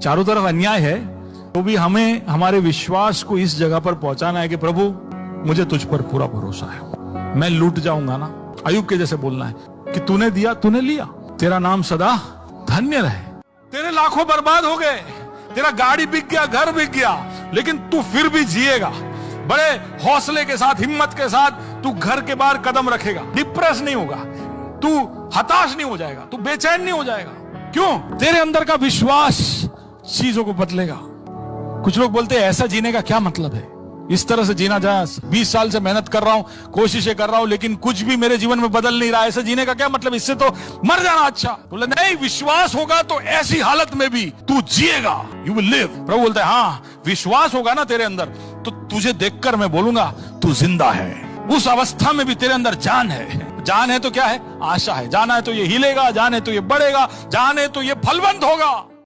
चारों तरफ अन्याय है, तो भी हमें हमारे विश्वास को इस जगह पर पहुंचाना है कि प्रभु मुझे तुझ पर पूरा भरोसा है, मैं लूट जाऊंगा ना। अय्यूब के जैसे बोलना है कि तूने दिया तूने लिया, तेरा नाम सदा धन्य रहे। तेरे लाखों बर्बाद हो गए, तेरा गाड़ी बिक गया, घर बिक गया, लेकिन तू फिर भी जिएगा। बड़े हौसले के साथ, हिम्मत के साथ तू घर के बाहर कदम रखेगा, डिप्रेस नहीं होगा, तू हताश नहीं हो जाएगा, तू बेचैन नहीं हो जाएगा। क्यों? तेरे अंदर का विश्वास चीजों को बदलेगा। कुछ लोग बोलते हैं ऐसा जीने का क्या मतलब है, इस तरह से जीना जाए, 20 साल से मेहनत कर रहा हूं, कोशिशें कर रहा हूं, लेकिन कुछ भी मेरे जीवन में बदल नहीं रहा, ऐसा जीने का क्या मतलब, इससे तो मर जाना अच्छा। बोले नहीं, विश्वास होगा तो ऐसी हालत में भी तू जिएगा, यू विल लिव। प्रभु बोलते हैं हाँ, विश्वास होगा ना तेरे अंदर तो तुझे देखकर मैं बोलूंगा तू जिंदा है। उस अवस्था में भी तेरे अंदर जान है। जान है तो क्या है? आशा है। जान है तो ये हिलेगा, जान है तो ये बढ़ेगा, जान है तो ये फलवंत होगा।